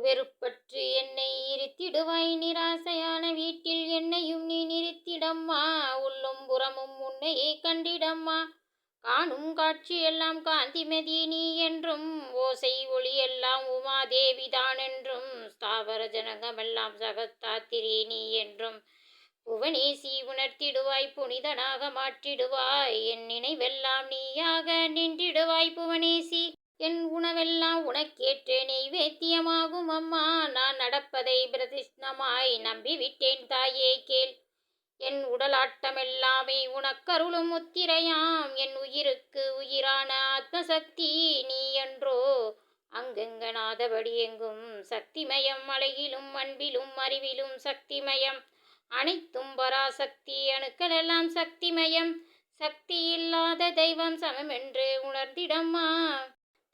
வெறுப்பற்று என்னை இருத்திடுவாய். நிராசையான வீட்டில் என்னையும் நீ நிறுத்திடம்மா. உள்ளும் புறமும் உன்னையே கண்டிடம்மா. காணும் காட்சியெல்லாம் காந்திமதி நீ என்றும், ஓசை ஒளியெல்லாம் உமாதேவிதான் என்றும், ஸ்தாவர ஜனகமெல்லாம் சகத்தாத்திரி நீ என்றும் புவனேசி உணர்த்திடுவாய். புனிதனாக மாற்றிடுவாய். என் நினைவெல்லாம் நீயாக நின்றிடுவாய் புவனேசி. என் உணவெல்லாம் உனக்கேற்ற நெய்வேத்தியமாகும் அம்மா. நான் நடப்பதை பிரதிஷ்ணமாய் நம்பிவிட்டேன் தாயே கேள். என் உடலாட்டமெல்லாமே உனக்கருளும் முத்திரையாம். என் உயிருக்கு உயிரான ஆத்மசக்தி நீ என்றோ. அங்கெங்கனாதபடி எங்கும் சக்திமயம். அழகிலும் அன்பிலும் அறிவிலும் சக்திமயம். அனைத்தும் பராசக்தி. அணுக்களெல்லாம் சக்திமயம். சக்தி இல்லாத தெய்வம் சமமென்று உணர்ந்திடம்மா.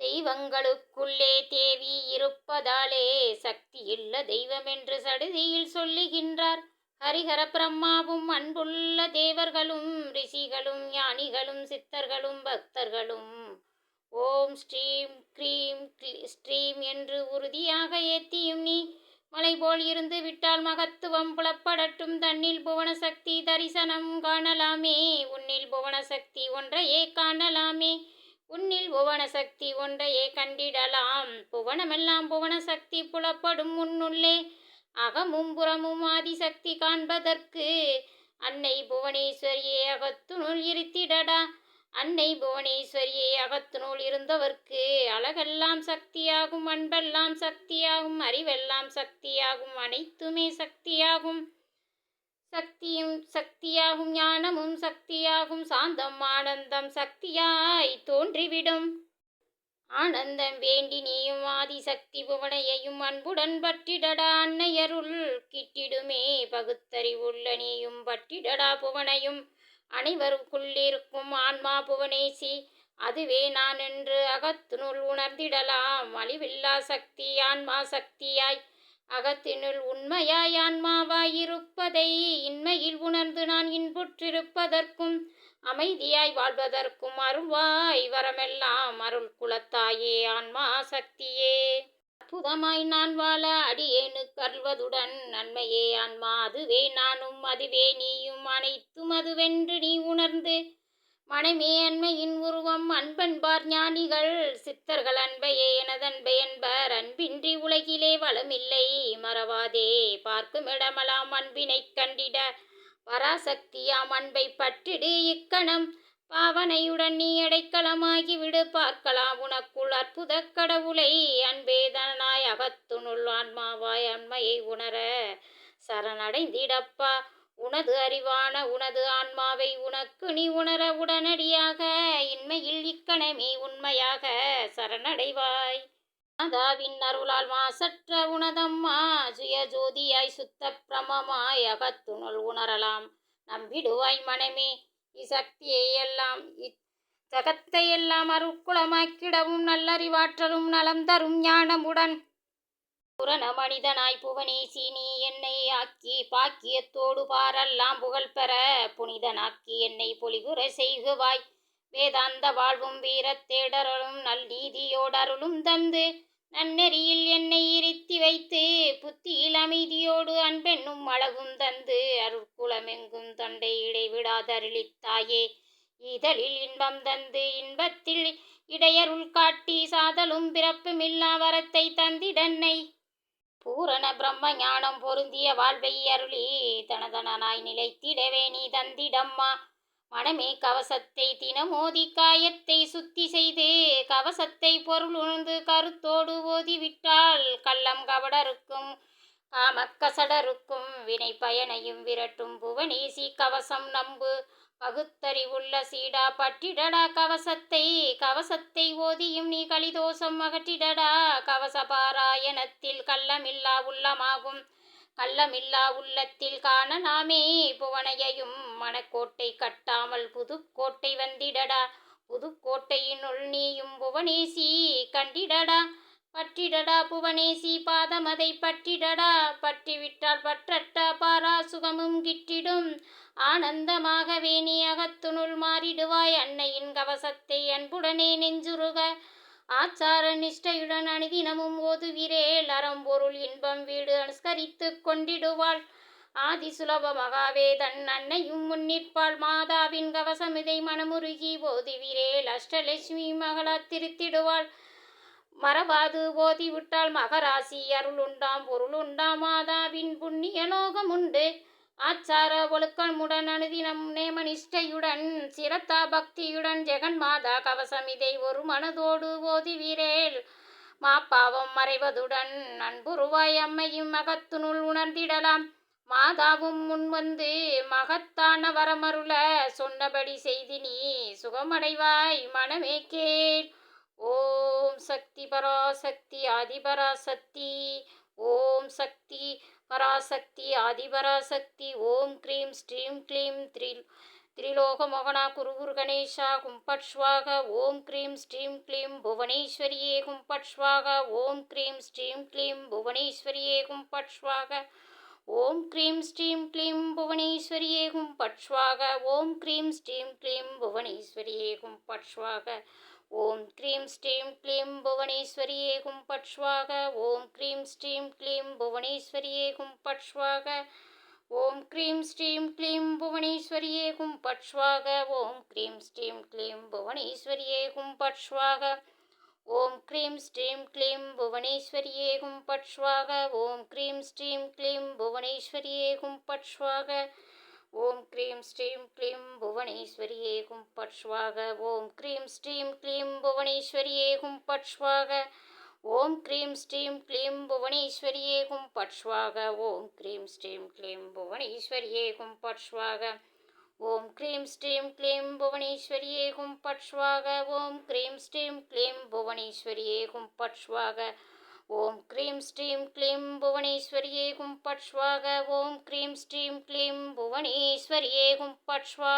தெய்வங்களுக்குள்ளே தேவி இருப்பதாலே சக்தியுள்ள தெய்வம் என்று சடுதியில் சொல்லுகின்றார். ஹரிஹர பிரம்மாவும் அன்புள்ள தேவர்களும் ரிஷிகளும் ஞானிகளும் சித்தர்களும் பக்தர்களும் ஓம் ஸ்ரீம் க்ரீம் ஸ்ரீம் என்று உறுதியாக ஏத்தியும் நீ மலை போல் இருந்து விட்டால் மகத்துவம் புலப்படட்டும். தன்னில் புவனசக்தி தரிசனம் காணலாமே. உன்னில் புவனசக்தி ஒன்றையே காணலாமே. உன்னில் புவனசக்தி ஒன்றையே கண்டிடலாம். புவனமெல்லாம் புவனசக்தி புலப்படும் உன்னுள்ளே. அகமும் புறமும் ஆதிசக்தி காண்பதற்கு அன்னை புவனேஸ்வரியே அகத்துனுள் இருத்திடடா. அன்னை புவனேஸ்வரியே அகத்துனுள் இருந்தவர்க்கு அழகெல்லாம் சக்தியாகும். அன்பெல்லாம் சக்தியாகும். அறிவெல்லாம் சக்தியாகும். அனைத்துமே சக்தியாகும். சக்தியும் சக்தியாகும். ஞானமும் சக்தியாகும். சாந்தம் ஆனந்தம் சக்தியாய் தோன்றிவிடும். ஆனந்தம் வேண்டி நீயும் ஆதிசக்தி புவனையையும் அன்புடன் பற்றிடடா. அன்னையருள் கிட்டிடுமே பகுத்தறிவுள்ள நீயும் பற்றிடடா புவனையும். அனைவருக்குள்ளிருக்கும் ஆன்மா புவனேசி, அதுவே நான் என்று அகத்தினுள் உணர்ந்திடலாம். அழிவில்லா சக்தி ஆன்மா சக்தியாய் அகத்தினுள் உண்மையாய் ஆன்மாவாய் இருப்பதை இன்மையில் உணர்ந்து நான் இன்புற்றிருப்பதற்கும் அமைதியாய் வாழ்வதற்கும் அருள்வாய் வரமெல்லாம். அருள் குலத்தாயே ஆன்மா சக்தியே, அற்புதமாய் நான் வாழ அடியேனுக்கு அருள்வதுடன் நன்மையே ஆன்மா. அதுவே நானும் அதுவே நீயும் அனைத்தும் அதுவென்று நீ உணர்ந்து மனமே அன்மையின் உருவம். அன்பென்பார் ஞானிகள் சித்தர்கள் அன்பையே எனதன்பை என்பர். அன்பின்றி உலகிலே வளமில்லை மறவாதே. பார்க்குமிடமெல்லாம் அன்பினைக் கண்டிட பராசக்தியாம் அன்பை பற்றிடு இக்கணம். பாவனையுடன் நீ அடைக்கலமாகிவிடு. பார்க்கலாம் உனக்குள் அற்புத கடவுளை. அன்பேதனாய் அகத்துனுள் ஆன்மாவாய் அன்மையை உணர சரணடைந்திடப்பா. உனது அறிவான உனது ஆன்மாவை உனக்கு நீ உணர உடனடியாக இன்மையில் இக்கணமே உண்மையாக சரணடைவாய். மாதாவின் அருளால் மாசற்ற உனதம்மா சுயஜோதியாய் சுத்த பிரமமாய் அகத்துனுள் உணரலாம். நம்பிடுவாய் மனமே. இசக்தியை எல்லாம் இச்சகத்தையெல்லாம் அருட்குலமாக்கிடவும் நல்லறிவாற்றலும் நலம் தரும் ஞானமுடன் புரண மனிதனாய் புவனேசி நீ என்னை ஆக்கி பாக்கியத்தோடு பாரெல்லாம் புகழ்பெற புனிதனாக்கி என்னை பொலிகுற செய்குவாய். வேதாந்த வாழ்வும் வீரத்தேடரும் நல் நீதியோடருளும் தந்து நன்னெறியில் என்னை இருத்தி வைத்து புத்தியில் அமைதியோடு அன்பென்னும் அழகும் தந்து அருட்குலமெங்கும் தொண்டை இடைவிடாதருளித்தாயே. இதழில் இன்பம் தந்து இன்பத்தில் இடையருள் காட்டி சாதலும் பிறப்புமில்லா வரத்தை தந்திடன்னை. பூரண பிரம்ம ஞானம் பொருந்திய வாழ்வை அருளி தனதனாய் நிலைத்திடவே நீ தந்திடம்மா. மனமே கவசத்தை தினமோதி காயத்தை சுத்தி செய்து கவசத்தை பொருள் உணர்ந்து கருத்தோடு ஓதிவிட்டால் கள்ளம் கபடருக்கும் காமக்கசடருக்கும் வினை பயனையும் விரட்டும் புவனேசி கவசம் நம்பு. பகுத்தறிவுள்ள சீடா பற்றிடடா கவசத்தை. கவசத்தை ஓதியும் நீ கலிதோஷம் அகற்றிடடா. கவச பாராயணத்தில் கள்ளமில்லா உள்ளமாகும். கள்ளமில்லா உள்ளத்தில் காணலாமே புவனையையும். மனக்கோட்டை கட்டாமல் புதுக்கோட்டை வந்திடடா. புதுக்கோட்டையினுள் நீயும் புவனேசி கண்டிடடா. பற்றிடடா புவனேசி பாதமதை பற்றிடடா. பற்றிவிட்டால் பற்றற்ற பாராசுகமும் கிட்டிடும். ஆனந்தமாகவே நீ அகத்துனுள் மாறிடுவாய். அன்னையின் கவசத்தை அன்புடனே நெஞ்சுருக ஆச்சார நிஷ்டையுடன் அணிதினமும் ஓதுவிரேல் அறம்பொருள் இன்பம் வீடு அனுஸ்கரித்துக் கொண்டிடுவாள். ஆதி சுலப மகாவேதன் அன்னையும் முன்னிற்பாள். மாதாவின் கவசமிதை மனமுருகி ஓதுவிரேல் அஷ்டலட்சுமி மகளா திருத்திடுவாள். மறவாது ஓதிவிட்டால் மகராசி அருளுண்டாம் பொருளுண்டாம். மாதாவின் புண்ணிய லோகம் உண்டு. ஆச்சார ஒழுக்கமுடன் அனுதினம் நேமனிஷ்டையுடன் சிரத்தா பக்தியுடன் ஜெகன்மாதா கவசமிதை ஒரு மனதோடு ஓதுவிரேல் மாப்பாவம் மறைவதுடன் அன்புருவாய் அம்மையும் மகத்துனுள் உணர்ந்திடலாம். மாதாவும் முன்வந்து மகத்தான வரமருள சொன்னபடி செய்தி நீ சுகமடைவாய் மனமே கேள். ஓம் சக்தி பராசக்தி ஆதிபராசக்தி. ஓம் சக்தி பராசக்தி ஆதிபராசக்தி. ஓம் க்ரீம் ஸ்ரீம் க்ளீம் திரிலோக மோகனா குரு கணேஷா கும்பட் ஸ்வாகா. ஓம் க்ரீம் ஸ்ரீம் க்ளீம் புவனேஸ்வரியே கும்பட் ஸ்வாகா. ஓம் க்ரீம் ஸ்ரீம் க்ளீம் புவனேஸ்வரியே கும்பட் ஸ்வாகா. ஓம் க்ரீம் ஸ்ரீம் க்ளீம் புவனேஸ்வரியே கும்பட் ஸ்வாகா. ஓம் க்ரீம் ஸ்ரீம் க்ளீம் புவனேஸ்வரியே கும்பட் ஸ்வாகா. ஓம் க்ரீம் ஸ்ரீம் க்ளீம் புவனேஸ்வரியே கும்பட் ஸ்வாகா. ஓம் க்ரீம் ஸ்ரீம் க்ளீம் புவனேஸ்வரியே கும்பட் ஸ்வாகா. ஓம் க்ரீம் ஸ்ரீம் க்ளீம் புவனேஸ்வரியே கும்பட் ஸ்வாகா. ஓம் க்ரீம் ஸ்ரீம் க்ளீம் புவனேஸ்வரியே கும்பட் ஸ்வாகா. ஓம் க்ரீம் ஸ்ரீம் க்ளீம் புவனேஸ்வரியே கும்பட் ஸ்வாகா. ஓம் க்ரீம் ஸ்ரீம் க்ளீம் புவனேஸ்வரியே கும்பட் ஸ்வாகா. ஓம் க்ரீம் ஸ்ரீம் க்ளீம் புவனேஸ்வரியே கும்பட் ஸ்வாகா. ஓம் க்ரீம் ஸ்ரீம் க்ளீம் புவனேஸ்வரியே கும்பட் ஸ்வாகா. ஓம் க்ரீம் ஸ்ரீம் க்ளீம் புவனேஸ்வரியே கும்பட் ஸ்வாகா. ஓம் க்ரீம் ஸ்ரீம் க்ளீம் புவனேஸ்வரியே கும்பட் ஸ்வாகா. ஓம் க்ரீம் ஸ்ரீம் க்ளீம் புவனேஸ்வரியே கும்பட் ஸ்வாகா. ஓம் க்ரீம் ஸ்ரீம் க்ளீம் புவனேஸ்வரியே கும்பட் ஸ்வாகா. ஓம் க்ரீம் ஸ்ரீம் க்ளீம் புவனேஸ்வரியே கும்பட் ஸ்வாகா. ஓம் க்ரீம் ஸ்ரீம் க்ளீம் புவனேஸ்வரியே கும்பட் ஸ்வாகா.